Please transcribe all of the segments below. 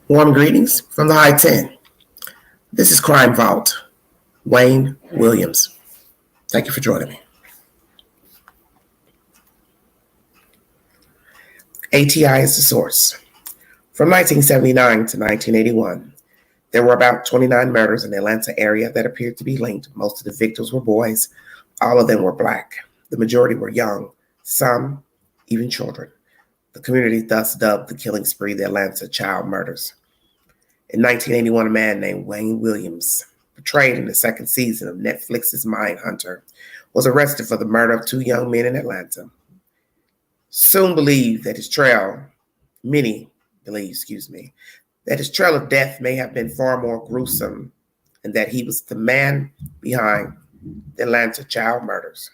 Warm greetings from the High 10. This is Crime Vault, Wayne Williams. Thank you for joining me. ATI is the source. From 1979 to 1981, there were about 29 murders in the Atlanta area that appeared to be linked. Most of the victims were boys. All of them were black. The majority were young, some even children. The community thus dubbed the killing spree the Atlanta child murders. In 1981, a man named Wayne Williams, portrayed in the second season of Netflix's Mindhunter, was arrested for the murder of two young men in Atlanta. Many believe, that his trail of death may have been far more gruesome and that he was the man behind the Atlanta child murders.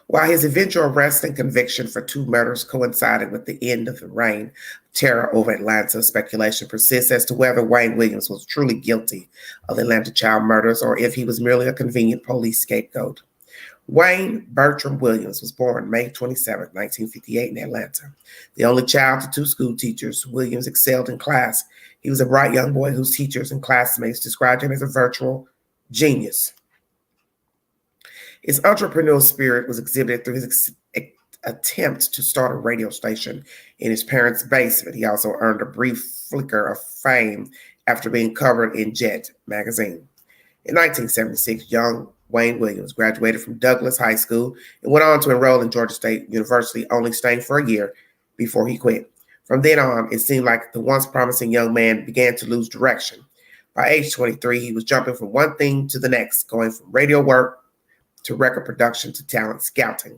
While his eventual arrest and conviction for two murders coincided with the end of the reign of terror over Atlanta, speculation persists as to whether Wayne Williams was truly guilty of the Atlanta child murders or if he was merely a convenient police scapegoat. Wayne Bertram Williams was born May 27, 1958 in Atlanta. The only child to two school teachers, Williams excelled in class. He was a bright young boy whose teachers and classmates described him as a virtual genius. His entrepreneurial spirit was exhibited through his attempt to start a radio station in his parents' basement. He also earned a brief flicker of fame after being covered in Jet magazine. In 1976, young Wayne Williams graduated from Douglas High School and went on to enroll in Georgia State University, only staying for a year before he quit. From then on, it seemed like the once promising young man began to lose direction. By age 23, he was jumping from one thing to the next, going from radio work to record production to talent scouting.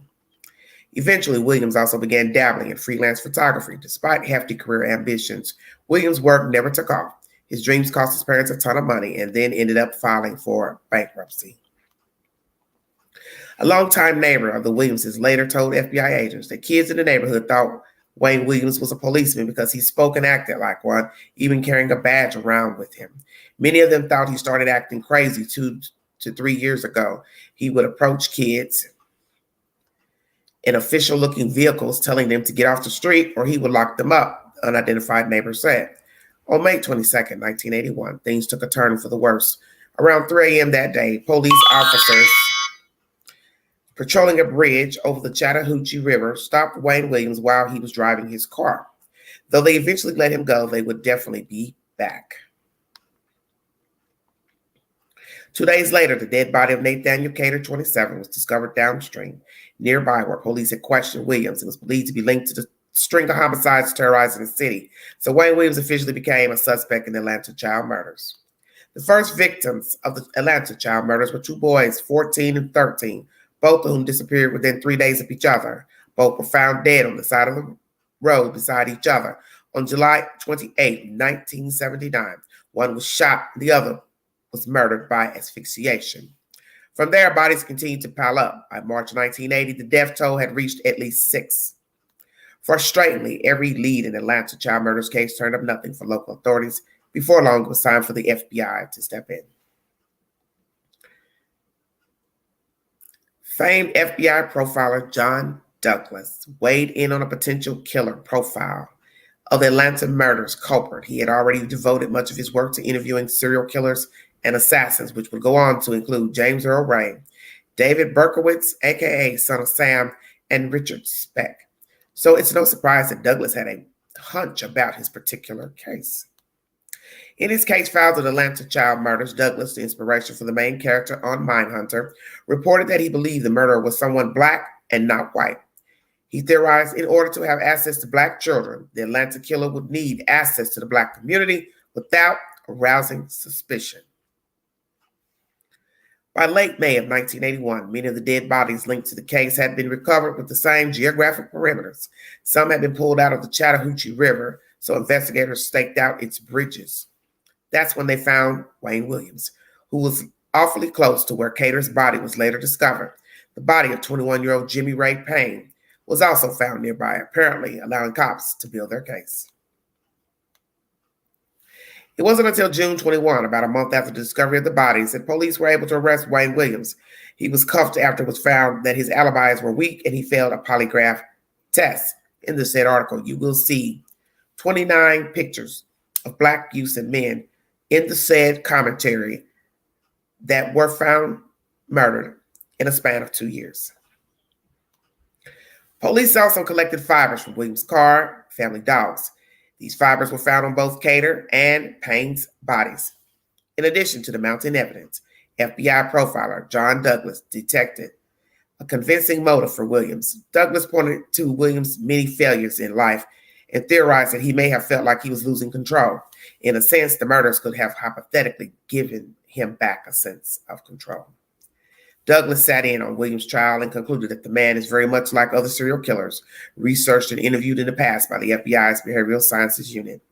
Eventually, Williams also began dabbling in freelance photography. Despite hefty career ambitions, Williams' work never took off. His dreams cost his parents a ton of money and then ended up filing for bankruptcy. A longtime neighbor of the Williamses later told FBI agents that kids in the neighborhood thought Wayne Williams was a policeman because he spoke and acted like one, even carrying a badge around with him. Many of them thought he started acting crazy 2 to 3 years ago. He would approach kids in official-looking vehicles, telling them to get off the street or he would lock them up, unidentified neighbors said. On May 22, 1981, things took a turn for the worse. Around 3 a.m. that day, police officers patrolling a bridge over the Chattahoochee River stopped Wayne Williams while he was driving his car. Though they eventually let him go, they would definitely be back. 2 days later, the dead body of Nathaniel Cater, 27, was discovered downstream, nearby where police had questioned Williams. It was believed to be linked to the string of homicides terrorizing the city. So Wayne Williams officially became a suspect in the Atlanta child murders. The first victims of the Atlanta child murders were two boys, 14 and 13, both of whom disappeared within 3 days of each other. Both were found dead on the side of the road beside each other. On July 28, 1979, one was shot, the other was murdered by asphyxiation. From there, bodies continued to pile up. By March 1980, the death toll had reached at least 6. Frustratingly, every lead in the Atlanta child murders case turned up nothing for local authorities. Before long, it was time for the FBI to step in. Famed FBI profiler John Douglas weighed in on a potential killer profile of the Atlanta murders culprit. He had already devoted much of his work to interviewing serial killers and assassins, which would go on to include James Earl Ray, David Berkowitz, aka Son of Sam, and Richard Speck. So it's no surprise that Douglas had a hunch about his particular case. In his case filed of the Atlanta child murders, Douglas, the inspiration for the main character on Mindhunter, reported that he believed the murderer was someone black and not white. He theorized in order to have access to black children, the Atlanta killer would need access to the black community without arousing suspicion. By late May of 1981, many of the dead bodies linked to the case had been recovered with the same geographic perimeters. Some had been pulled out of the Chattahoochee River, so investigators staked out its bridges. That's when they found Wayne Williams, who was awfully close to where Cater's body was later discovered. The body of 21-year-old Jimmy Ray Payne was also found nearby, apparently allowing cops to build their case. It wasn't until June 21, about a month after the discovery of the bodies, that police were able to arrest Wayne Williams. He was cuffed after it was found that his alibis were weak and he failed a polygraph test. In the said article, you will see 29 pictures of Black youths and men in the said commentary that were found murdered in a span of 2 years. Police also collected fibers from Williams' car, family dogs. These fibers were found on both Cater and Payne's bodies. In addition to the mounting evidence, FBI profiler John Douglas detected a convincing motive for Williams. Douglas pointed to Williams' many failures in life and theorized that he may have felt like he was losing control. In a sense, the murders could have hypothetically given him back a sense of control. Douglas sat in on Williams' trial and concluded that the man is very much like other serial killers researched and interviewed in the past by the FBI's Behavioral Sciences Unit.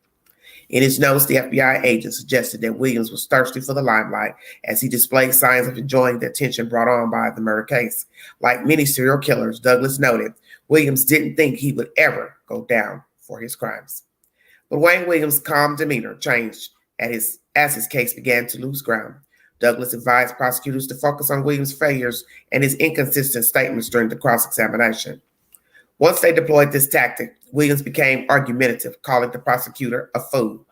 In his notes, the FBI agent suggested that Williams was thirsty for the limelight as he displayed signs of enjoying the attention brought on by the murder case. Like many serial killers, Douglas noted, Williams didn't think he would ever go down for his crimes. But Wayne Williams' calm demeanor changed as his case began to lose ground. Douglas advised prosecutors to focus on Williams' failures and his inconsistent statements during the cross-examination. Once they deployed this tactic, Williams became argumentative, calling the prosecutor a fool.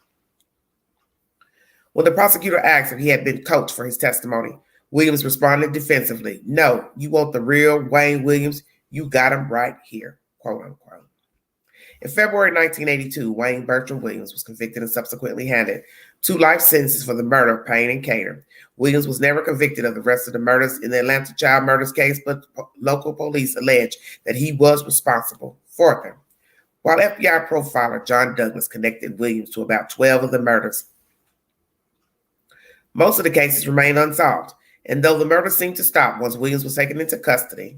When the prosecutor asked if he had been coached for his testimony, Williams responded defensively, "No, you want the real Wayne Williams? You got him right here," quote unquote. In February 1982, Wayne Bertram Williams was convicted and subsequently handed 2 life sentences for the murder of Payne and Cater. Williams was never convicted of the rest of the murders in the Atlanta child murders case, but local police alleged that he was responsible for them. While FBI profiler John Douglas connected Williams to about 12 of the murders, most of the cases remained unsolved, and though the murders seemed to stop once Williams was taken into custody,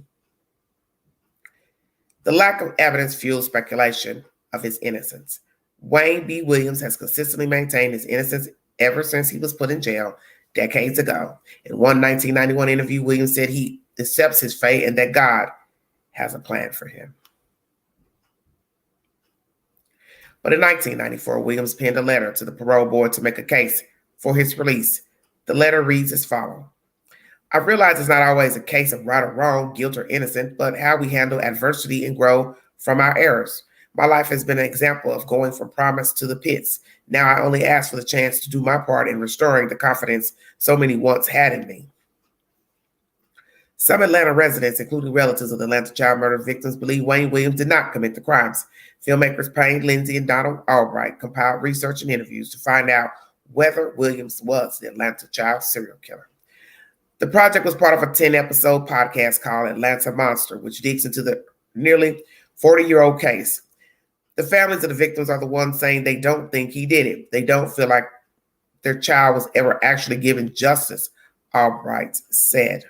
the lack of evidence fueled speculation of his innocence. Wayne B. Williams has consistently maintained his innocence ever since he was put in jail decades ago. In one 1991 interview, Williams said he accepts his fate and that God has a plan for him. But in 1994, Williams penned a letter to the parole board to make a case for his release. The letter reads as follows. I realize it's not always a case of right or wrong, guilt or innocent, but how we handle adversity and grow from our errors. My life has been an example of going from promise to the pits. Now I only ask for the chance to do my part in restoring the confidence so many once had in me. Some Atlanta residents, including relatives of the Atlanta child murder victims, believe Wayne Williams did not commit the crimes. Filmmakers Payne, Lindsay, and Donald Albright compiled research and interviews to find out whether Williams was the Atlanta child serial killer. The project was part of a 10-episode podcast called Atlanta Monster, which digs into the nearly 40-year-old case. The families of the victims are the ones saying they don't think he did it. They don't feel like their child was ever actually given justice, Albright said.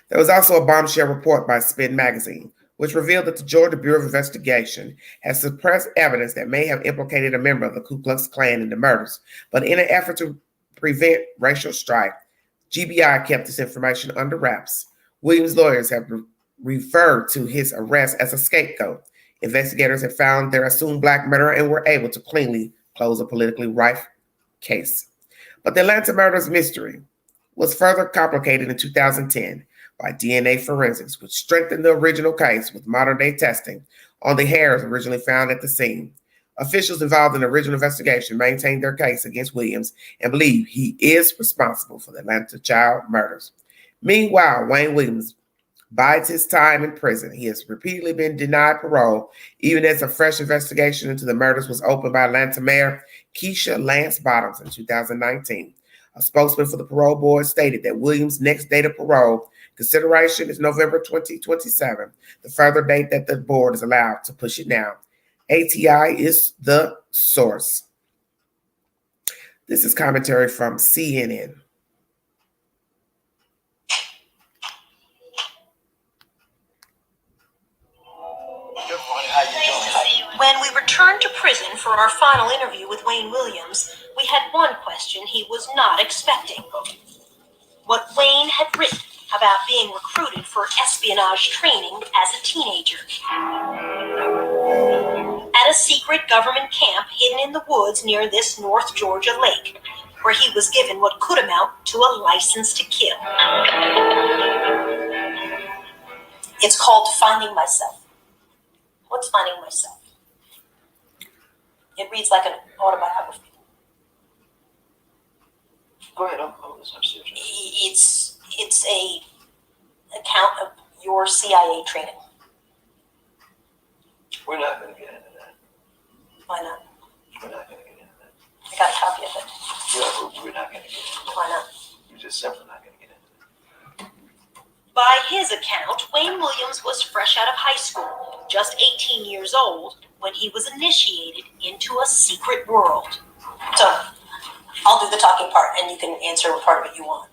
There was also a bombshell report by Spin magazine, which revealed that the Georgia Bureau of Investigation has suppressed evidence that may have implicated a member of the Ku Klux Klan in the murders. But in an effort to prevent racial strife, GBI kept this information under wraps. Williams' lawyers have referred to his arrest as a scapegoat. Investigators have found their assumed Black murderer and were able to cleanly close a politically rife case. But the Atlanta murders mystery was further complicated in 2010 by DNA forensics, which strengthened the original case with modern-day testing on the hairs originally found at the scene. Officials involved in the original investigation maintained their case against Williams and believe he is responsible for the Atlanta child murders. Meanwhile, Wayne Williams bides his time in prison. He has repeatedly been denied parole, even as a fresh investigation into the murders was opened by Atlanta Mayor Keisha Lance Bottoms in 2019. A spokesman for the parole board stated that Williams' next date of parole consideration is November 2027, the further date that the board is allowed to push it now. ATI is the source. This is commentary from CNN. When we returned to prison for our final interview with Wayne Williams, we had one question he was not expecting. What Wayne had written about being recruited for espionage training as a teenager. At a secret government camp hidden in the woods near this North Georgia lake, where he was given what could amount to a license to kill. It's called Finding Myself. What's finding myself? It reads like an autobiography. Go ahead. I'm listening. It's a account of your CIA training. We're not going to get into that. Why not? We're not going to get into that. I got a copy of it. Yeah, we're not going to get into that. Why not? You're just simply not going to get into that. By his account, Wayne Williams was fresh out of high school, just 18 years old, when he was initiated into a secret world. So, I'll do the talking part, and you can answer what part of it you want.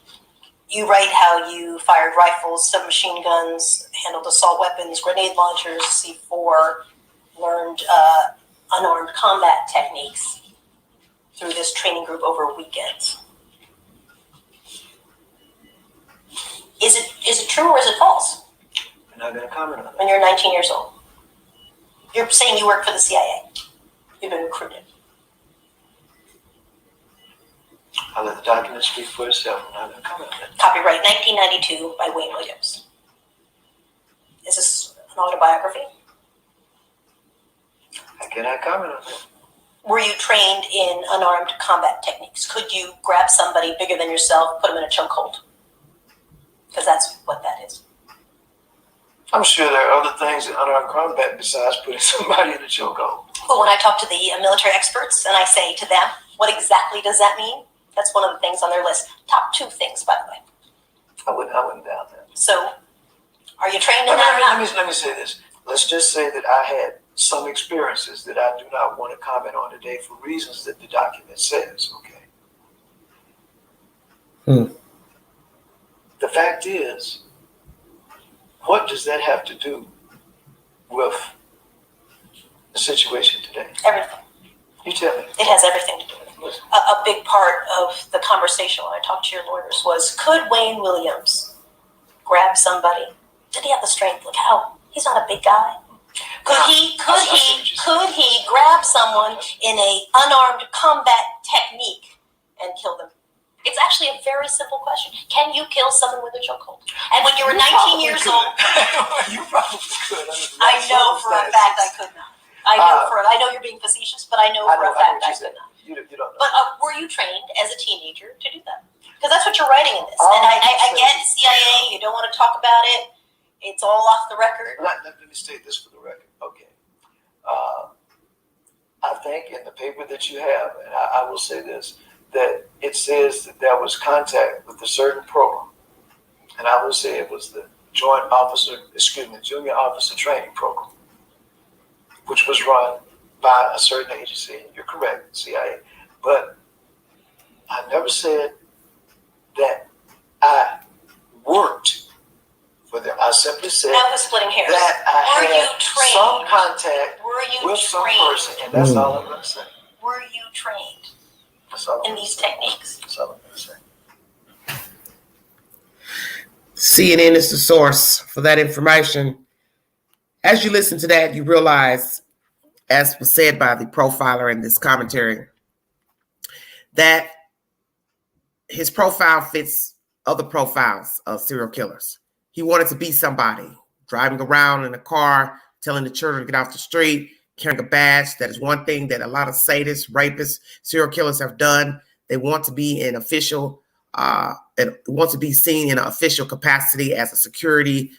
You write how you fired rifles, submachine guns, handled assault weapons, grenade launchers, C4, learned unarmed combat techniques through this training group over weekends. Is it true or is it false? I'm not going to comment on that. When you're 19 years old, you're saying you work for the CIA. You've been recruited. I'll let the document speak for itself. I'm not going to comment on that. Copyright 1992 by Wayne Williams. Is this an autobiography? I cannot comment on that. Were you trained in unarmed combat techniques? Could you grab somebody bigger than yourself, put them in a chokehold? Because that's what that is. I'm sure there are other things in unarmed combat besides putting somebody in a chokehold. But when I talk to the military experts and I say to them, what exactly does that mean? That's one of the things on their list. Top 2 things, by the way. I wouldn't doubt that. So, are you trained in that or not? Let me say this. Let's just say that I had some experiences that I do not want to comment on today for reasons that the document says, okay? The fact is, what does that have to do with the situation today? Everything. You tell me. It has everything to do with it. A big part of the conversation when I talked to your lawyers was, could Wayne Williams grab somebody? Did he have the strength? Look how he's not a big guy. Could he grab someone in a unarmed combat technique and kill them? It's actually a very simple question. Can you kill someone with a chokehold? And when you were 19 years old, you probably could. I know for a fact I could not. I know you're being facetious, but I know for a fact I could not. You don't know. But were you trained as a teenager to do that? Because that's what you're writing in this. And I get CIA, you don't want to talk about it. It's all off the record. Let me state this for the record. Okay. I think in the paper that you have, and I will say this, that it says that there was contact with a certain program. And I will say it was the Junior Officer Training Program, which was run by a certain agency. You're correct, CIA. But I never said that I worked for them. I simply said now we're splitting hairs. that I had some contact with some person, and that's all I'm going to say. Were you trained in these techniques? That's all I'm going to say. CNN is the source for that information. As you listen to that, you realize, as was said by the profiler in this commentary, that his profile fits other profiles of serial killers. He wanted to be somebody, driving around in a car, telling the children to get off the street, carrying a badge. That is one thing that a lot of sadists, rapists, serial killers have done. They want to be in official, want to be seen in an official capacity as a security,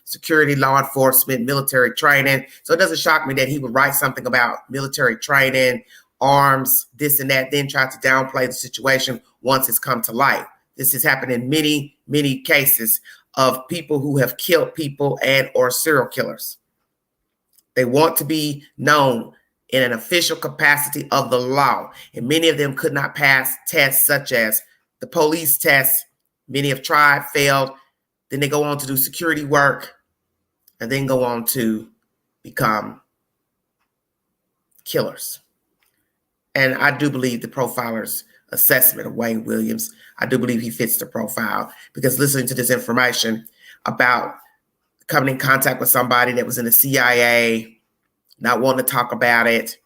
law enforcement, military training. So it doesn't shock me that he would write something about military training, arms, this and that, then try to downplay the situation once it's come to light. This has happened in many, many cases of people who have killed people and or serial killers. They want to be known in an official capacity of the law. And many of them could not pass tests such as the police test. Many have tried, failed. Then they go on to do security work and then go on to become killers. And I do believe the profiler's assessment of Wayne Williams, I do believe he fits the profile, because listening to this information about coming in contact with somebody that was in the CIA, not wanting to talk about it,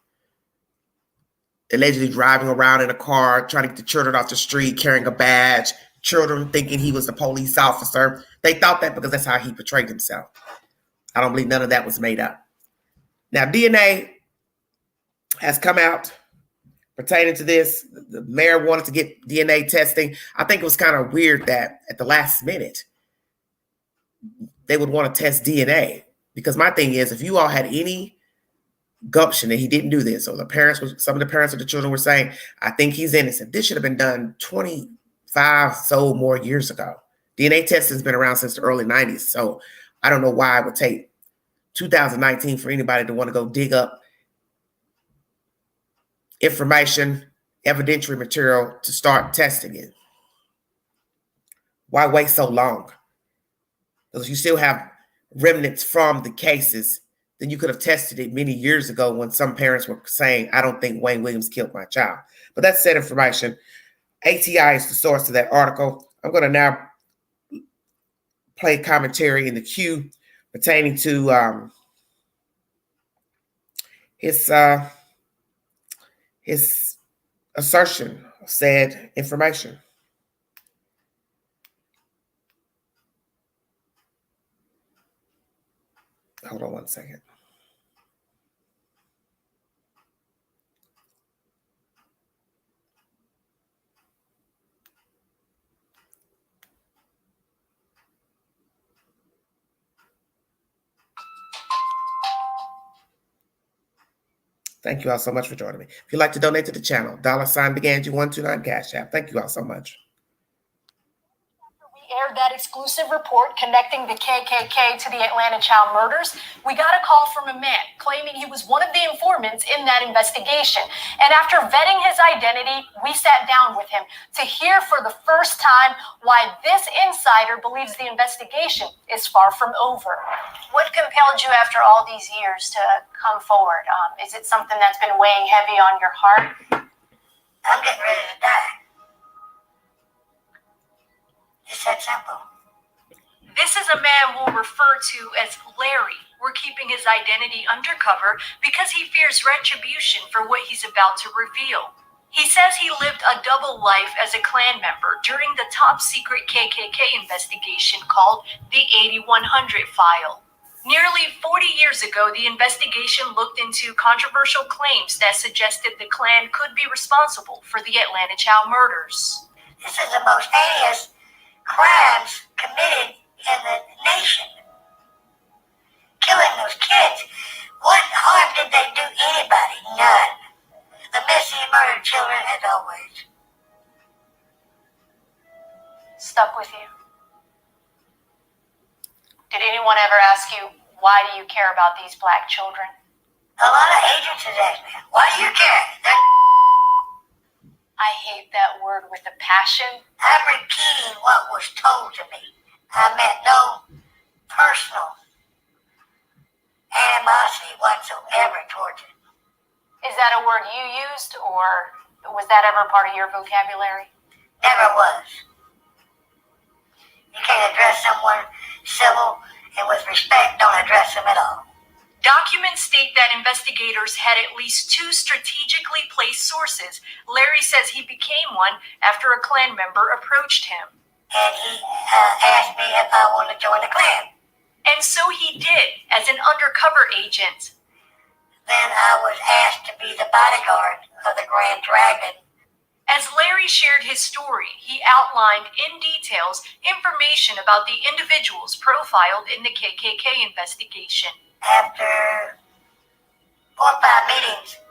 allegedly driving around in a car, trying to get the children off the street, carrying a badge, children thinking he was a police officer. They thought that because that's how he portrayed himself. I don't believe none of that was made up. Now, DNA has come out pertaining to this. The mayor wanted to get DNA testing. I think it was kind of weird that at the last minute they would want to test DNA, because my thing is, if you all had any gumption that he didn't do this, or some of the parents of the children were saying, I think he's innocent, this should have been done 25 so more years ago. DNA testing has been around since the early 90s. So I don't know why it would take 2019 for anybody to want to go dig up information, evidentiary material to start testing it. Why wait so long? Because you still have remnants from the cases, then you could have tested it many years ago when some parents were saying, I don't think Wayne Williams killed my child. But that's said information. ATI is the source of that article. I'm going to now play commentary in the queue pertaining to his assertion of said information. Hold on one second. Thank you all so much for joining me. If you'd like to donate to the channel, $BeganG129 Cash App. Thank you all so much. Aired that exclusive report connecting the KKK to the Atlanta child murders, we got a call from a man claiming he was one of the informants in that investigation. And after vetting his identity, we sat down with him to hear for the first time why this insider believes the investigation is far from over. What compelled you after all these years to come forward? Is it something that's been weighing heavy on your heart? I'm getting ready to die. It's that simple. This is a man we'll refer to as Larry. We're keeping his identity undercover because he fears retribution for what he's about to reveal. He says he lived a double life as a Klan member during the top secret KKK investigation called the 8100 File. Nearly 40 years ago, the investigation looked into controversial claims that suggested the Klan could be responsible for the Atlanta child murders. This is the most heinous crimes committed in the nation. Killing those kids. What harm did they do anybody? None. The missing and murdered children, as always. Stuck with you? Did anyone ever ask you, why do you care about these black children? A lot of agents have asked me, why do you care? I hate that word with a passion. I'm repeating what was told to me. I meant no personal animosity whatsoever towards it. Is that a word you used, or was that ever part of your vocabulary? Never was. You can't address someone civil and with respect, don't address them at all. Documents state that investigators had at least 2 strategically placed sources. Larry says he became one after a Klan member approached him. And he asked me if I wanted to join the Klan. And so he did, as an undercover agent. Then I was asked to be the bodyguard of the Grand Dragon. As Larry shared his story, he outlined in details information about the individuals profiled in the KKK investigation. After 4 or 5 meetings,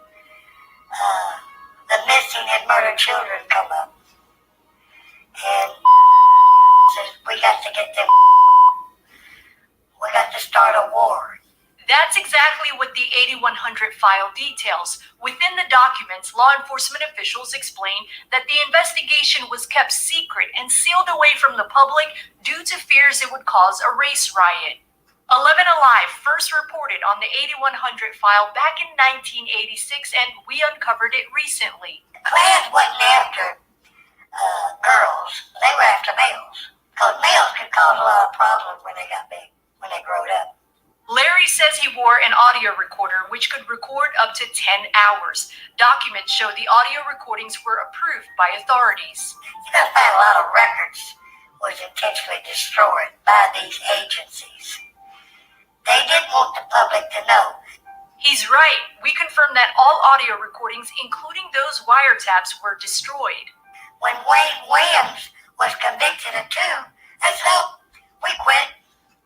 the missing and murdered children come up. And says, we got to get them. We got to start a war. That's exactly what the 8100 file details. Within the documents, law enforcement officials explained that the investigation was kept secret and sealed away from the public due to fears it would cause a race riot. 11 Alive first reported on the 8100 file back in 1986, and we uncovered it recently. Clans wasn't after girls. They were after males. Because males could cause a lot of problems when they got big, when they growed up. Larry says he wore an audio recorder which could record up to 10 hours. Documents show the audio recordings were approved by authorities. You're going to find a lot of records was intentionally destroyed by these agencies. They didn't want the public to know. He's right. We confirmed that all audio recordings, including those wiretaps, were destroyed. When Wayne Williams was convicted of 2, they said, we quit.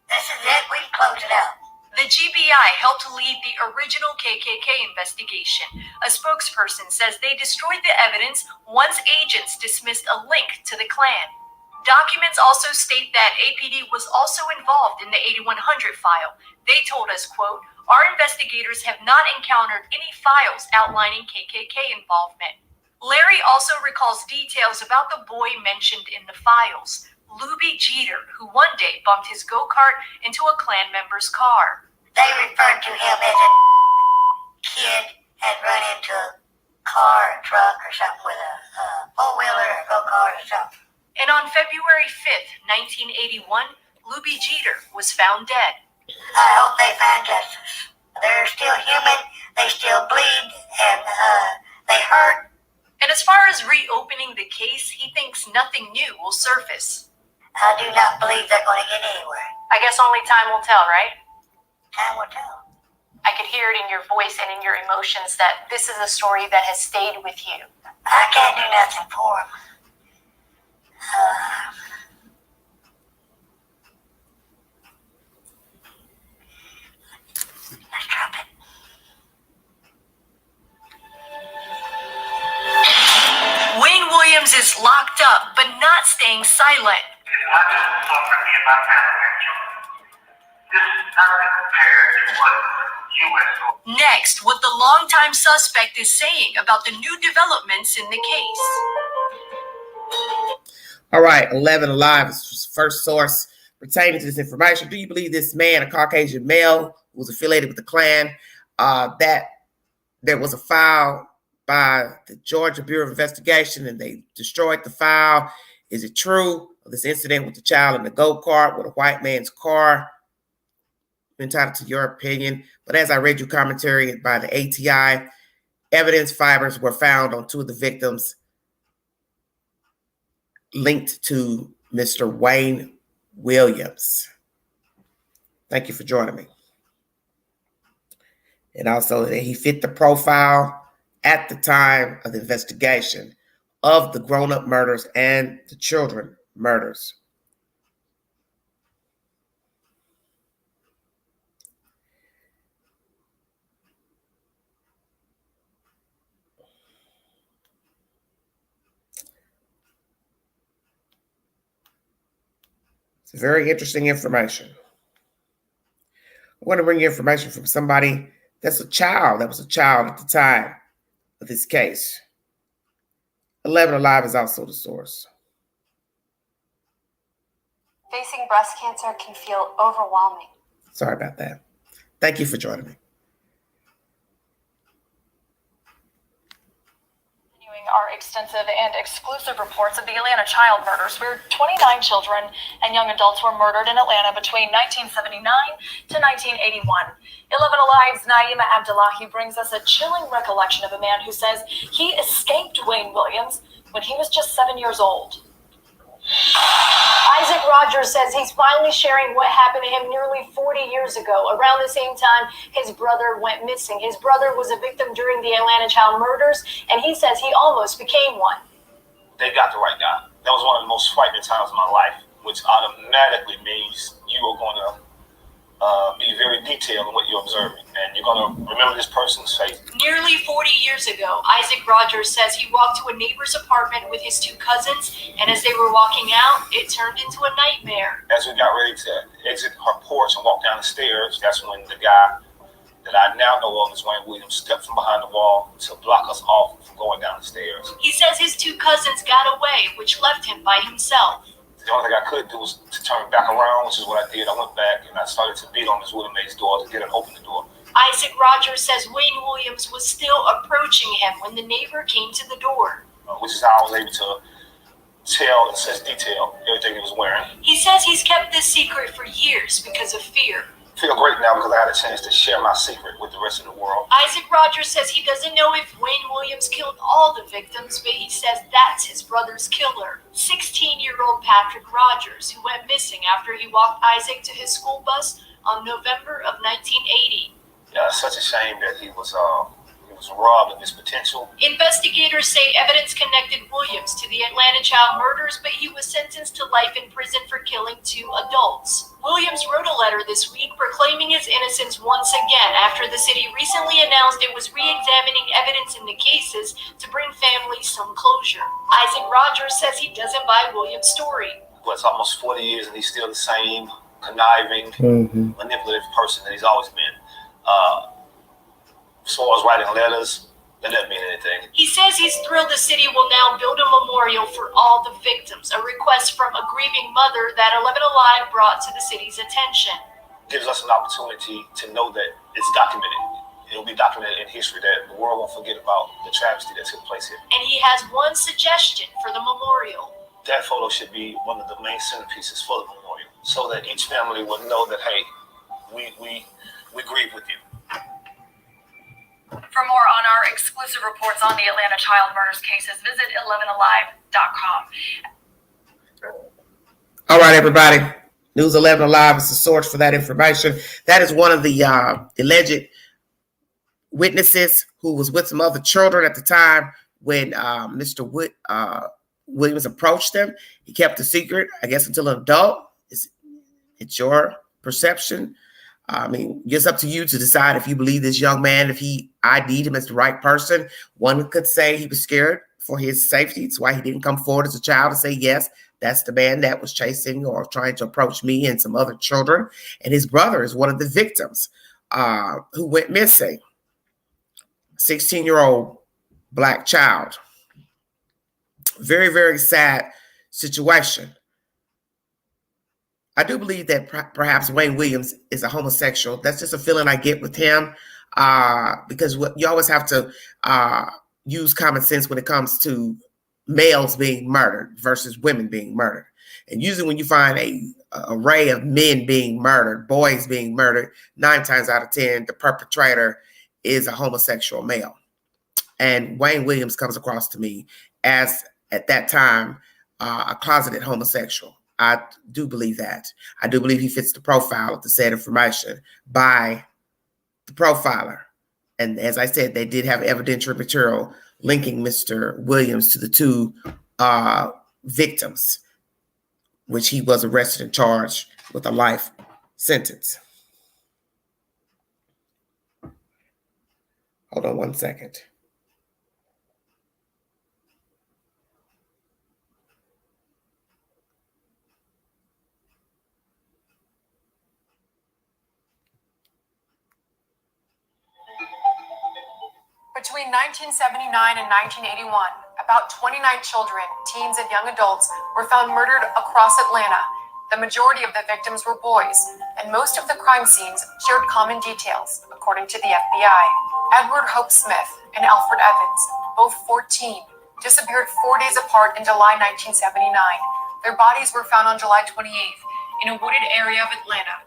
This is it. We can close it out. The GBI helped lead the original KKK investigation. A spokesperson says they destroyed the evidence once agents dismissed a link to the Klan. Documents also state that APD was also involved in the 8100 file. They told us, quote, our investigators have not encountered any files outlining KKK involvement. Larry also recalls details about the boy mentioned in the files, Luby Jeter, who one day bumped his go-kart into a Klan member's car. They referred to him as a kid had run into a car, a truck, or something with a four-wheeler or a go-kart or something. And on February 5th, 1981, Luby Jeter was found dead. I hope they find justice. They're still human, they still bleed, and they hurt. And as far as reopening the case, he thinks nothing new will surface. I do not believe they're going to get anywhere. I guess only time will tell, right? Time will tell. I could hear it in your voice and in your emotions that this is a story that has stayed with you. I can't do nothing for them. Let's drop it. Wayne Williams is locked up, but not staying silent. Next, what the longtime suspect is saying about the new developments in the case. All right, 11 Alive is first source pertaining to this information. Do you believe this man, a Caucasian male who was affiliated with the Klan, that there was a file by the Georgia Bureau of Investigation and they destroyed the file? Is it true of this incident with the child in the go-kart with a white man's car? I'm entitled to your opinion. But as I read your commentary by the ATI, evidence fibers were found on 2 of the victims linked to Mr. Wayne Williams. Thank you for joining me. And also that he fit the profile at the time of the investigation of the grown-up murders and the children murders. It's very interesting information. I want to bring you information from somebody that's a child, that was a child at the time of this case. 11 Alive is also the source. Facing breast cancer can feel overwhelming. Sorry about that. Thank you for joining me. Our extensive and exclusive reports of the Atlanta child murders, where 29 children and young adults were murdered in Atlanta between 1979 to 1981. 11 Alive's Naima Abdullahi brings us a chilling recollection of a man who says he escaped Wayne Williams when he was just 7 years old. Isaac Rogers says he's finally sharing what happened to him nearly 40 years ago. Around the same time, his brother went missing. His brother was a victim during the Atlanta child murders, and he says he almost became one. They got the right guy. That was one of the most frightening times of my life, which automatically means you are going to be very detailed in what you're observing, and you're going to remember this person's face. Nearly 40 years ago, Isaac Rogers says he walked to a neighbor's apartment with his 2 cousins, and as they were walking out, it turned into a nightmare. As we got ready to exit her porch and walk down the stairs, that's when the guy that I now know of as Wayne Williams stepped from behind the wall to block us off from going down the stairs. He says his 2 cousins got away, which left him by himself. The only thing I could do was to turn back around, which is what I did. I went back and I started to beat on Miss Williams' door to get her to open the door. Isaac Rogers says Wayne Williams was still approaching him when the neighbor came to the door. Which is how I was able to tell in such detail everything he was wearing. He says he's kept this secret for years because of fear. I feel great now because I had a chance to share my secret with the rest of the world. Isaac Rogers says he doesn't know if Wayne Williams killed all the victims, but he says that's his brother's killer. 16-year-old Patrick Rogers, who went missing after he walked Isaac to his school bus on November of 1980. such a shame that he was robbed of his potential. Investigators say evidence connected Williams to the Atlanta child murders, but he was sentenced to life in prison for killing 2 adults. Williams wrote a letter this week proclaiming his innocence once again after the city recently announced it was re-examining evidence in the cases to bring families some closure. Isaac Rogers says he doesn't buy Williams' story. Well, it's almost 40 years and he's still the same conniving, manipulative person that he's always been. As far as writing letters, that doesn't mean anything. He says he's thrilled the city will now build a memorial for all the victims, a request from a grieving mother that 11 Alive brought to the city's attention. It gives us an opportunity to know that it's documented. It will be documented in history that the world won't forget about the travesty that took place here. And he has one suggestion for the memorial. That photo should be one of the main centerpieces for the memorial, so that each family will know that, hey, we grieve with you. For more on our exclusive reports on the Atlanta child murders cases, visit 11alive.com. All right, everybody. News 11 Alive is the source for that information. That is one of the alleged witnesses who was with some other children at the time when Mr. Williams approached them. He kept the secret, I guess, until an adult. It's your perception. I mean, it's up to you to decide if you believe this young man, if he ID'd him as the right person. One could say he was scared for his safety. It's why he didn't come forward as a child to say, yes, that's the man that was chasing or trying to approach me and some other children. And his brother is one of the victims who went missing. 16-year-old Black child. Very, very sad situation. I do believe that perhaps Wayne Williams is a homosexual. That's just a feeling I get with him because you always have to use common sense when it comes to males being murdered versus women being murdered. And usually when you find an array of men being murdered, boys being murdered, 9 times out of 10, the perpetrator is a homosexual male. And Wayne Williams comes across to me as, at that time, a closeted homosexual. I do believe that. I do believe he fits the profile of the said information by the profiler. And as I said, they did have evidentiary material linking Mr. Williams to the 2 victims, which he was arrested and charged with a life sentence. Hold on one second. Between 1979 and 1981, about 29 children, teens, and young adults were found murdered across Atlanta. The majority of the victims were boys, and most of the crime scenes shared common details, according to the FBI. Edward Hope Smith and Alfred Evans, both 14, disappeared 4 days apart in July 1979. Their bodies were found on July 28th in a wooded area of Atlanta.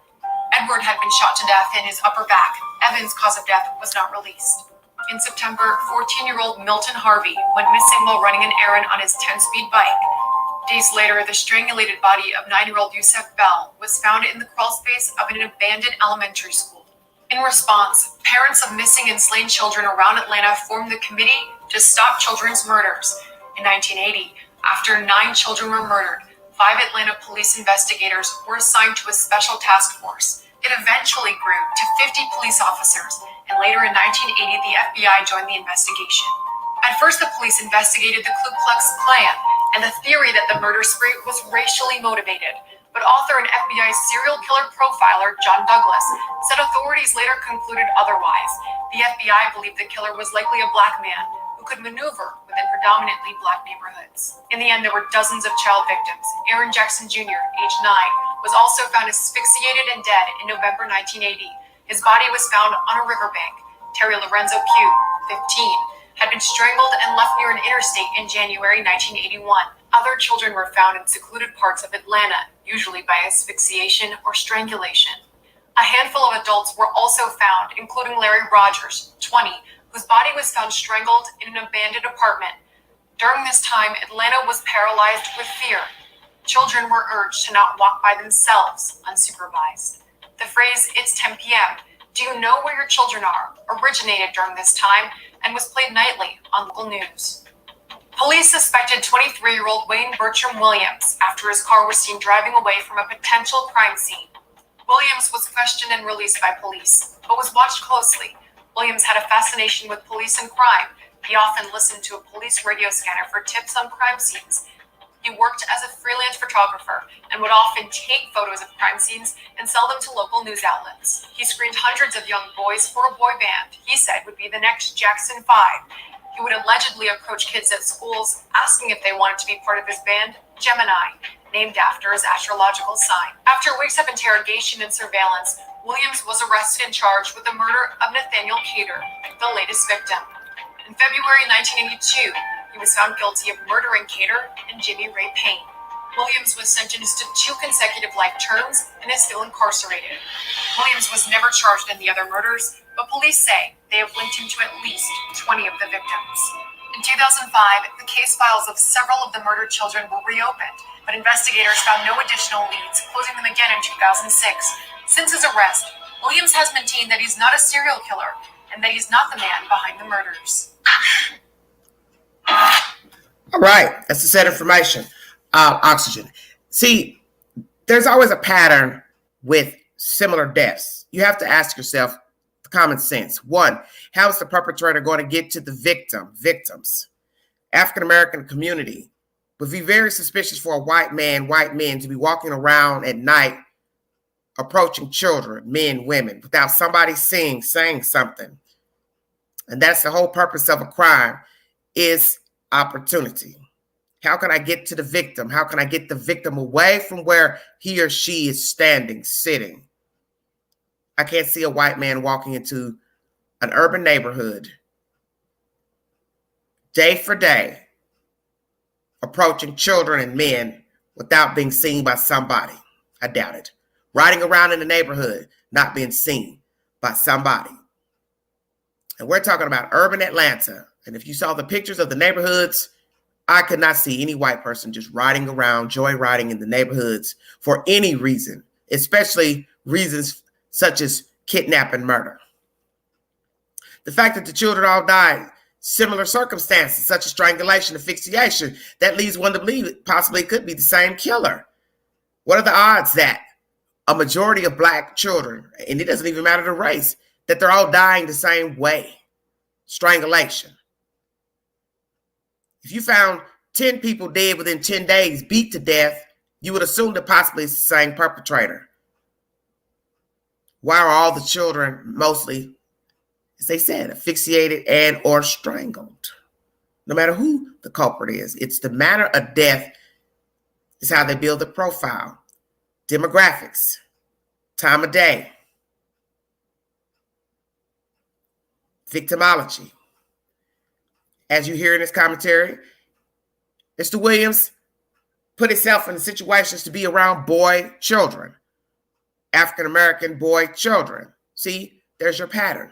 Edward had been shot to death in his upper back. Evans' cause of death was not released. In September, 14-year-old Milton Harvey went missing while running an errand on his 10-speed bike. Days later, the strangulated body of 9-year-old Yusef Bell was found in the crawl space of an abandoned elementary school. In response, parents of missing and slain children around Atlanta formed the Committee to Stop Children's Murders. In 1980, after 9 children were murdered, 5 Atlanta police investigators were assigned to a special task force. It eventually grew to 50 police officers, and later in 1980, the FBI joined the investigation. At first, the police investigated the Ku Klux Klan and the theory that the murder spree was racially motivated. But author and FBI serial killer profiler John Douglas said authorities later concluded otherwise. The FBI believed the killer was likely a Black man who could maneuver within predominantly Black neighborhoods. In the end, there were dozens of child victims. Aaron Jackson Jr., age 9, was also found asphyxiated and dead in November 1980. His body was found on a riverbank. Terry Lorenzo Pugh, 15, had been strangled and left near an interstate in January 1981. Other children were found in secluded parts of Atlanta, usually by asphyxiation or strangulation. A handful of adults were also found, including Larry Rogers, 20, whose body was found strangled in an abandoned apartment. During this time, Atlanta was paralyzed with fear. Children were urged to not walk by themselves unsupervised. The phrase, "It's 10 p.m.," Do You Know Where Your Children Are originated during this time and was played nightly on local news. Police suspected 23-year-old Wayne Bertram Williams after his car was seen driving away from a potential crime scene. Williams was questioned and released by police, but was watched closely. Williams had a fascination with police and crime. He often listened to a police radio scanner for tips on crime scenes. He worked as a freelance photographer and would often take photos of crime scenes and sell them to local news outlets. He screened hundreds of young boys for a boy band he said would be the next Jackson 5. He would allegedly approach kids at schools asking if they wanted to be part of his band, Gemini, named after his astrological sign. After weeks of interrogation and surveillance, Williams was arrested and charged with the murder of Nathaniel Cater, the latest victim. In February 1982, he was found guilty of murdering Cater and Jimmy Ray Payne. Williams was sentenced to 2 consecutive life terms and is still incarcerated. Williams was never charged in the other murders, but police say they have linked him to at least 20 of the victims. In 2005, the case files of several of the murdered children were reopened, but investigators found no additional leads, closing them again in 2006. Since his arrest, Williams has maintained that he's not a serial killer and that he's not the man behind the murders. All right, that's the set information. Oxygen. See, there's always a pattern with similar deaths. You have to ask yourself common sense. One, how is the perpetrator going to get to the victims? African-American community would be very suspicious for a white men to be walking around at night approaching children, men, women, without somebody saying something. And that's the whole purpose of a crime, is opportunity. How can I get to the victim? How can I get the victim away from where he or she is standing, sitting? I can't see a white man walking into an urban neighborhood day for day, approaching children and men without being seen by somebody. I doubt it. Riding around in the neighborhood, not being seen by somebody. And we're talking about urban Atlanta. And if you saw the pictures of the neighborhoods, I could not see any white person just riding around, joyriding in the neighborhoods for any reason, especially reasons such as kidnap and murder. The fact that the children all died, similar circumstances such as strangulation, asphyxiation, that leads one to believe it possibly could be the same killer. What are the odds that a majority of black children, and it doesn't even matter the race, that they're all dying the same way? Strangulation. If you found 10 people dead within 10 days, beat to death, you would assume that possibly it's the same perpetrator. Why are all the children mostly, as they said, asphyxiated and or strangled? No matter who the culprit is, it's the manner of death is how they build the profile. Demographics, time of day, victimology. As you hear in this commentary, Mr. Williams put himself in situations to be around boy children, African-American boy children. See, there's your pattern.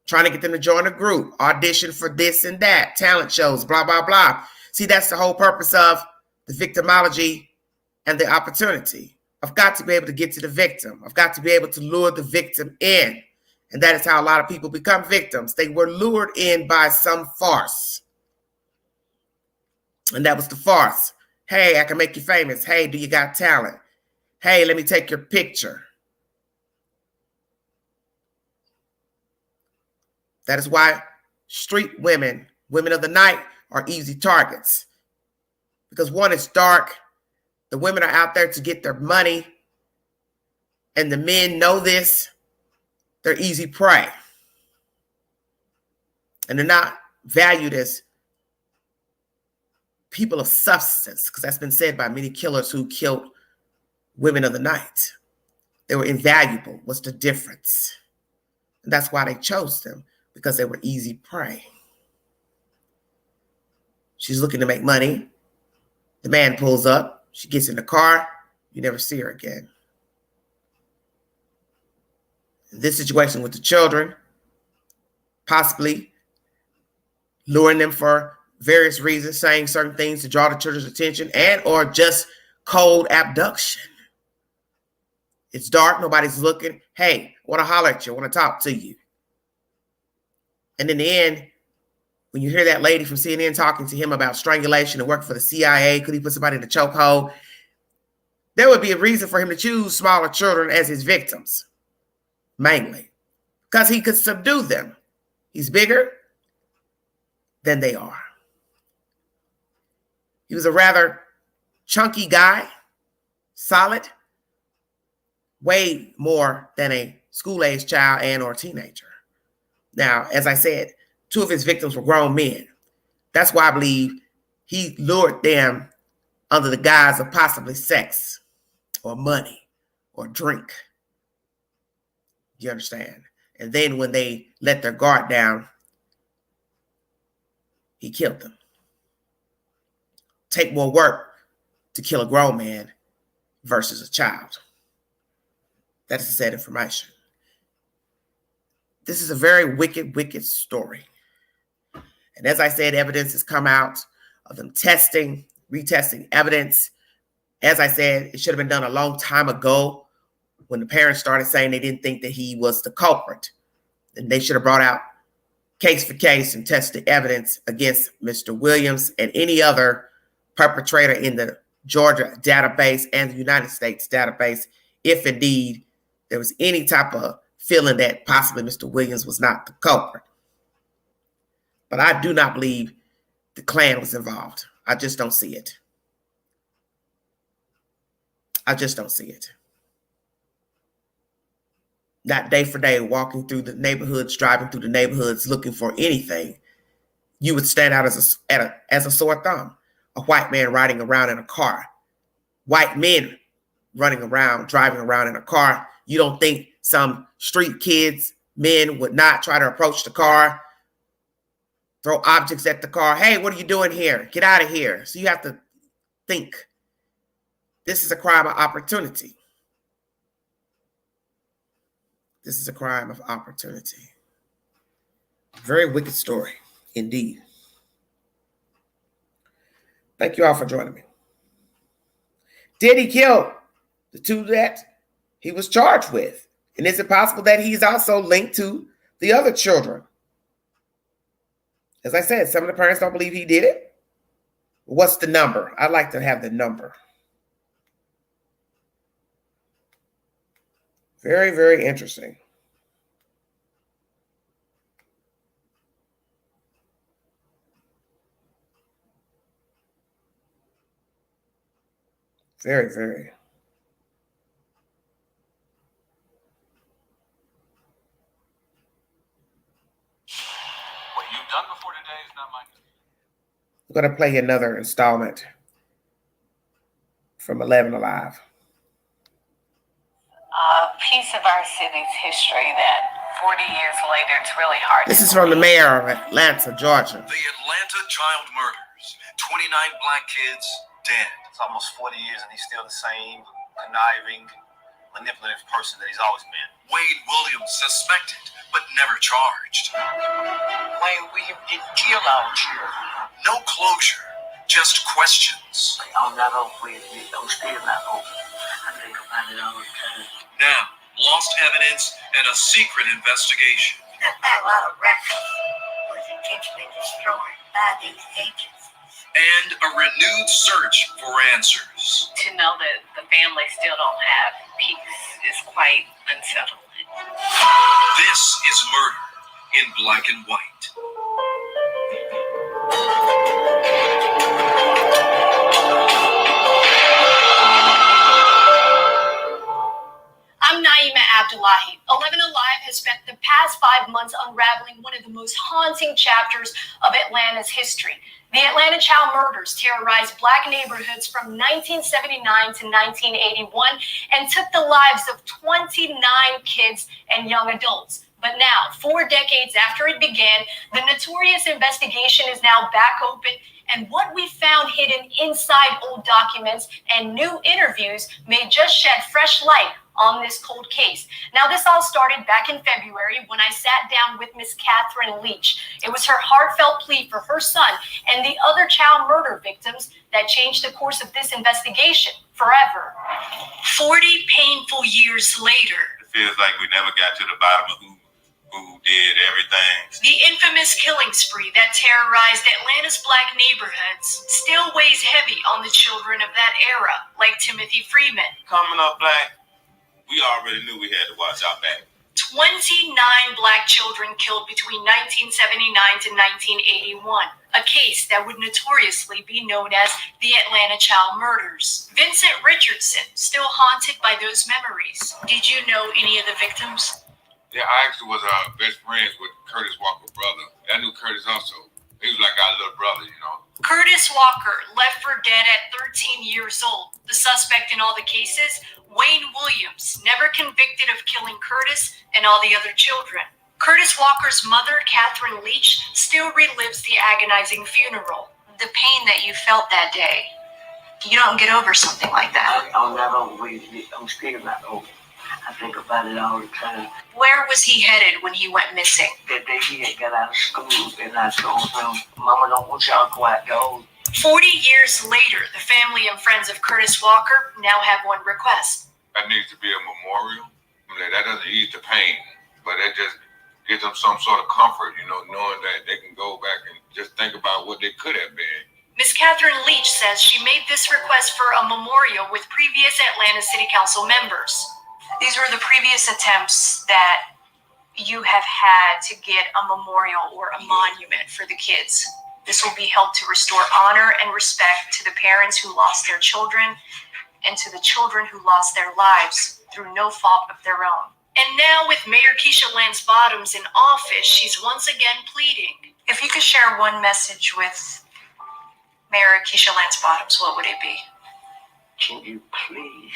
Trying to get them to join a group, audition for this and that, talent shows, blah, blah, blah. See, that's the whole purpose of the victimology and the opportunity. I've got to be able to get to the victim. I've got to be able to lure the victim in. And that is how a lot of people become victims. They were lured in by some farce. And that was the farce. Hey, I can make you famous. Hey, do you got talent? Hey, let me take your picture. That is why street women, women of the night, are easy targets. Because one, it's dark. The women are out there to get their money. And the men know this. They're easy prey. And they're not valued as people of substance, because that's been said by many killers who killed women of the night. They were invaluable. What's the difference? And that's why they chose them, because they were easy prey. She's looking to make money. The man pulls up. She gets in the car. You never see her again. This situation with the children, possibly luring them for various reasons, saying certain things to draw the children's attention, and or just cold abduction. It's dark, nobody's looking. Hey, want to holler at you, want to talk to you. And in the end, when you hear that lady from CNN talking to him about strangulation and working for the CIA, could he put somebody in the chokehold? There would be a reason for him to choose smaller children as his victims, mainly, because he could subdue them. He's bigger than they are. He was a rather chunky guy, solid, way more than a school-age child and or teenager. Now, as I said, 2 of his victims were grown men. That's why I believe he lured them under the guise of possibly sex or money or drink. You understand? And then when they let their guard down, he killed them. Take more work to kill a grown man versus a child. That is the said information. This is a very wicked, wicked story. And as I said, evidence has come out of them testing, retesting evidence. As I said, it should have been done a long time ago when the parents started saying they didn't think that he was the culprit. And they should have brought out case for case and tested evidence against Mr. Williams and any other perpetrator in the Georgia database and the United States database, if indeed there was any type of feeling that possibly Mr. Williams was not the culprit. But I do not believe the Klan was involved. I just don't see it. I just don't see it. Not day for day, walking through the neighborhoods, driving through the neighborhoods, looking for anything. You would stand out as a sore thumb. A white man riding around in a car. White men running around, driving around in a car. You don't think some street kids, men, would not try to approach the car, throw objects at the car. Hey, what are you doing here? Get out of here. So you have to think. This is a crime of opportunity. This is a crime of opportunity. Very wicked story, indeed. Thank you all for joining me. Did he kill the 2 that he was charged with? And is it possible that he's also linked to the other children? As I said, some of the parents don't believe he did it. What's the number? I'd like to have the number. Very, very interesting. Very, very. What you've done before today is not mine. I'm going to play another installment from 11 Alive. A piece of our city's history that 40 years later, it's really hard. This is from the mayor of Atlanta, Georgia. The Atlanta child murders. 29 black kids dead. It's almost 40 years and he's still the same conniving, manipulative person that he's always been. Wayne Williams suspected, but never charged. Wayne Williams didn't kill our children. No closure, just questions. I'm not over with it. I'm still not over. I think about it all the time. Now, lost evidence and a secret investigation. That lot of records was intentionally destroyed by these agencies. And a renewed search for answers. To know that the family still don't have peace is quite unsettling. This is Murder in Black and White. I'm Naima Abdullahi. 11 Alive has spent the past 5 months unraveling one of the most haunting chapters of Atlanta's history. The Atlanta child murders terrorized black neighborhoods from 1979 to 1981 and took the lives of 29 kids and young adults. But now, 4 decades after it began, the notorious investigation is now back open, and what we found hidden inside old documents and new interviews may just shed fresh light on this cold case. Now, this all started back in February when I sat down with Miss Catherine Leach. It was her heartfelt plea for her son and the other child murder victims that changed the course of this investigation forever. 40 painful years later, The feels like we never got to the bottom of who did everything. The infamous killing spree that terrorized Atlanta's black neighborhoods still weighs heavy on the children of that era, like Timothy Freeman. Coming up black, we already knew we had to watch our back. 29 black children killed between 1979 to 1981, a case that would notoriously be known as the Atlanta child murders. Vincent Richardson, still haunted by those memories. Did you know any of the victims? Yeah, I actually was best friends with Curtis Walker's brother. I knew Curtis also. He was like our little brother, you know. Curtis Walker left for dead at 13 years old. The suspect in all the cases, Wayne Williams, never convicted of killing Curtis and all the other children. Curtis Walker's mother, Catherine Leach, still relives the agonizing funeral. The pain that you felt that day, you don't get over something like that. I'll never wait. I'm still not over. I think about it all the time. Where was he headed when he went missing? That day he had got out of school, and I told him, Mama don't want y'all to go out there. 40 years later, the family and friends of Curtis Walker now have one request. That needs to be a memorial. That doesn't ease the pain, but that just gives them some sort of comfort, you know, knowing that they can go back and just think about what they could have been. Ms. Catherine Leach says she made this request for a memorial with previous Atlanta City Council members. These were the previous attempts that you have had to get a memorial or a monument for the kids. This will be helped to restore honor and respect to the parents who lost their children and to the children who lost their lives through no fault of their own. And now with Mayor Keisha Lance Bottoms in office, she's once again pleading. If you could share one message with Mayor Keisha Lance Bottoms, what would it be? Can you please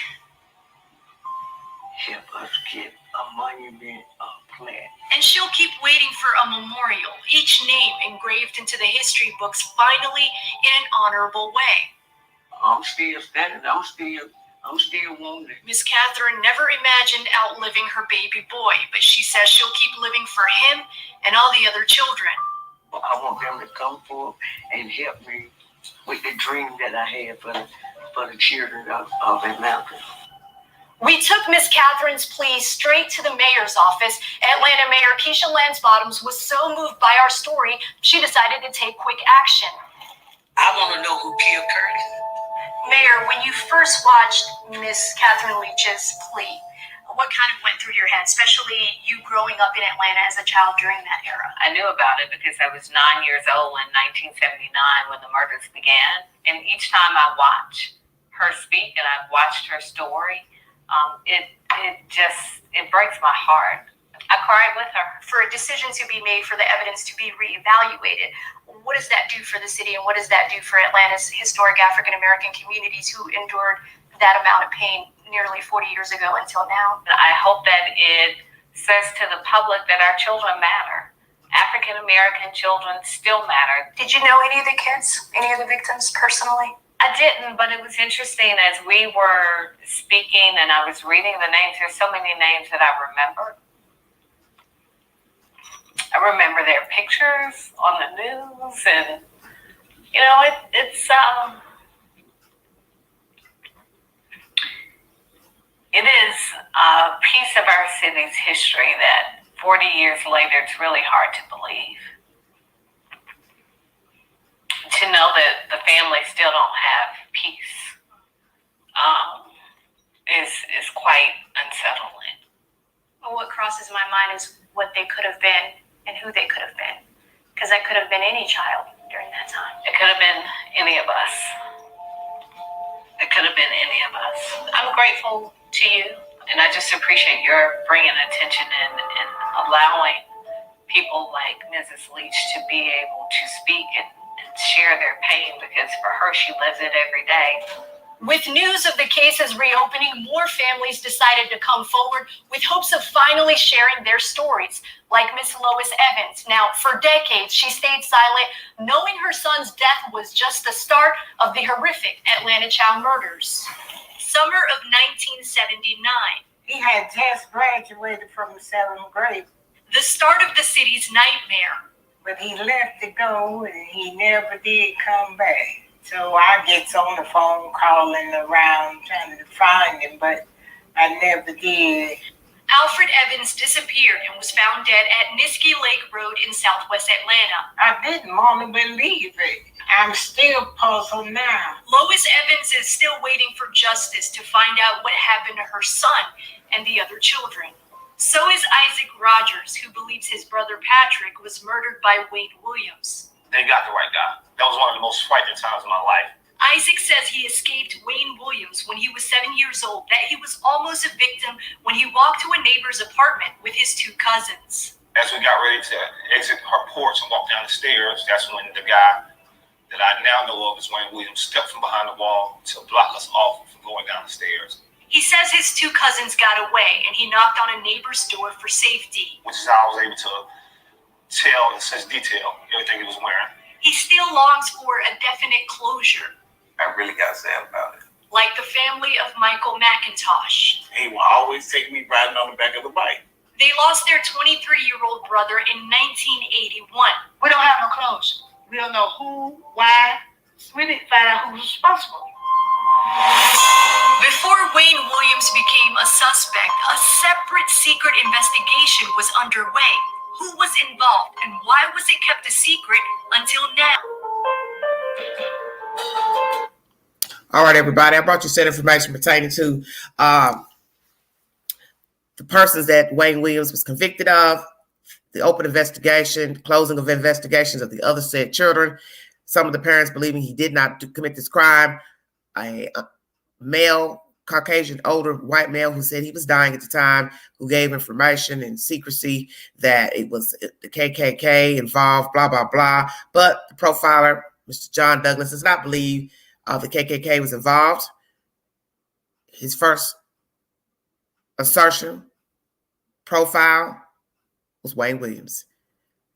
help us get a monument plant? And she'll keep waiting for a memorial, each name engraved into the history books, finally in an honorable way. I'm still standing. I'm still wanting. Miss Catherine never imagined outliving her baby boy, but she says she'll keep living for him and all the other children. I want them to come forth and help me with the dream that I had for the children of Atlanta. We took Miss Catherine's plea straight to the mayor's office. Atlanta Mayor Keisha Lance Bottoms was so moved by our story, she decided to take quick action. I want to know who killed Curtis. Mayor, when you first watched Miss Catherine Leach's plea, what kind of went through your head, especially you growing up in Atlanta as a child during that era? I knew about it because I was 9 years old in 1979 when the murders began. And each time I watch her speak and I've watched her story, it breaks my heart. I cried with her. For a decision to be made, for the evidence to be reevaluated, what does that do for the city, and what does that do for Atlanta's historic African American communities who endured that amount of pain nearly 40 years ago until now? I hope that it says to the public that our children matter. African American children still matter. Did you know any of the kids, any of the victims personally? I didn't, but it was interesting as we were speaking and I was reading the names. There's so many names that I remember. I remember their pictures on the news, and you know, it is a piece of our city's history that 40 years later, it's really hard to believe. To know that the family still don't have peace is quite unsettling. Well, what crosses my mind is what they could have been and who they could have been. Because that could have been any child during that time. It could have been any of us. It could have been any of us. I'm grateful to you, and I just appreciate your bringing attention and allowing people like Mrs. Leach to be able to speak and share their pain, because for her, she lives it every day. With news of the cases reopening, more families decided to come forward with hopes of finally sharing their stories, like Miss Lois Evans. Now, for decades, she stayed silent, knowing her son's death was just the start of the horrific Atlanta child murders. Summer of 1979. He had just graduated from the 7th grade. The start of the city's nightmare. But he left to go, and he never did come back. So I gets on the phone calling around trying to find him, but I never did. Alfred Evans disappeared and was found dead at Niskey Lake Road in southwest Atlanta. I didn't want to believe it. I'm still puzzled now. Lois Evans is still waiting for justice to find out what happened to her son and the other children. So is Isaac Rogers, who believes his brother Patrick was murdered by Wayne Williams. They got the right guy. That was one of the most frightening times of my life. Isaac says he escaped Wayne Williams when he was 7 years old, that he was almost a victim when he walked to a neighbor's apartment with his two cousins. As we got ready to exit her porch and walk down the stairs, that's when the guy that I now know of as Wayne Williams stepped from behind the wall to block us off from going down the stairs. He says his two cousins got away and he knocked on a neighbor's door for safety. Which is how I was able to tell in such detail everything he was wearing. He still longs for a definite closure. I really got sad about it. Like the family of Michael McIntosh. He will always take me riding on the back of the bike. They lost their 23-year-old brother in 1981. We don't have no closure. We don't know who, why. We didn't find out who was responsible. Before Wayne Williams became a suspect, a separate secret investigation was underway. Who was involved and why was it kept a secret until now? All right, everybody. I brought you said information pertaining to the persons that Wayne Williams was convicted of, the open investigation, closing of investigations of the other said children, some of the parents believing he did not commit this crime, a male, Caucasian, older white male who said he was dying at the time, who gave information in secrecy that it was the KKK involved, blah, blah, blah. But the profiler, Mr. John Douglas, does not believe the KKK was involved. His first assertion, profile, was Wayne Williams.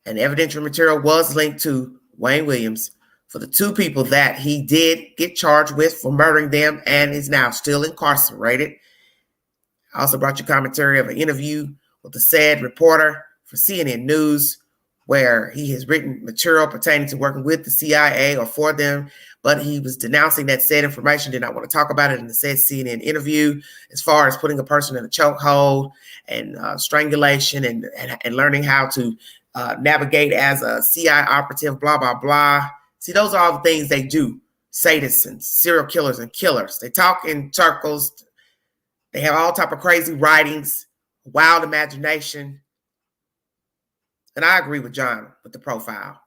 And evidential material was linked to Wayne Williams for the two people that he did get charged with for murdering them and is now still incarcerated. I also brought you commentary of an interview with the said reporter for CNN News, where he has written material pertaining to working with the CIA or for them, but he was denouncing that said information, did not want to talk about it in the said CNN interview, as far as putting a person in a chokehold and strangulation and learning how to navigate as a CIA operative, blah, blah, blah. See, those are all the things they do, sadists and serial killers and killers. They talk in circles. They have all type of crazy writings, wild imagination. And I agree with John with the profile,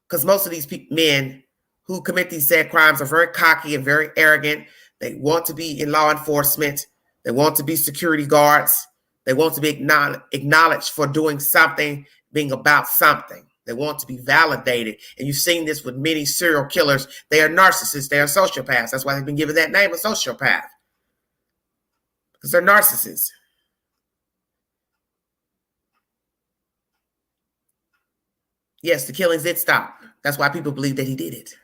because most of these men who commit these said crimes are very cocky and very arrogant. They want to be in law enforcement. They want to be security guards. They want to be acknowledged for doing something, being about something. They want to be validated. And you've seen this with many serial killers. They are narcissists. They are sociopaths. That's why they've been given that name, a sociopath, because they're narcissists. Yes, the killings did stop. That's why people believe that he did it,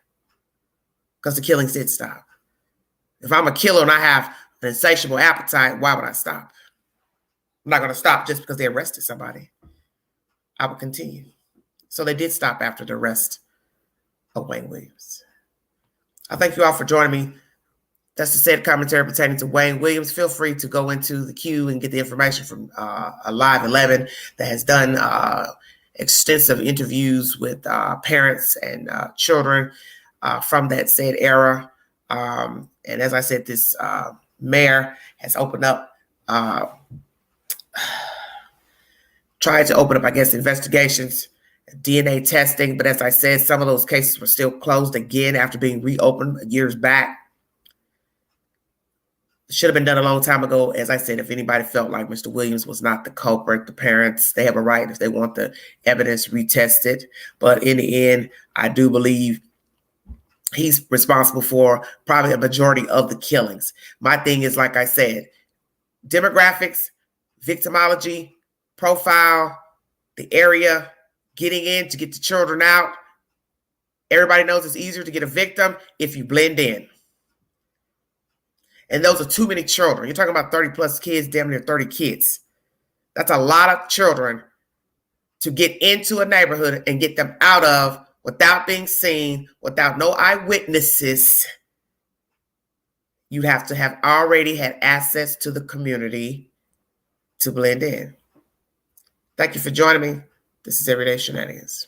because the killings did stop. If I'm a killer and I have an insatiable appetite, why would I stop? I'm not going to stop just because they arrested somebody. I will continue. So they did stop after the arrest of Wayne Williams. I thank you all for joining me. That's the said commentary pertaining to Wayne Williams. Feel free to go into the queue and get the information from Alive 11 that has done extensive interviews with parents and children from that said era. And as I said, this mayor has opened up, tried to open up, I guess, investigations, DNA testing. But as I said, some of those cases were still closed again after being reopened years back. It should have been done a long time ago. As I said, if anybody felt like Mr. Williams was not the culprit, the parents, they have a right if they want the evidence retested. But in the end, I do believe he's responsible for probably a majority of the killings. My thing is, like I said, demographics, victimology, profile, the area, getting in to get the children out. Everybody knows it's easier to get a victim if you blend in. And those are too many children. You're talking about 30 plus kids, damn near 30 kids. That's a lot of children to get into a neighborhood and get them out of without being seen, without no eyewitnesses. You have to have already had access to the community to blend in. Thank you for joining me. This is Everyday Shenanigans.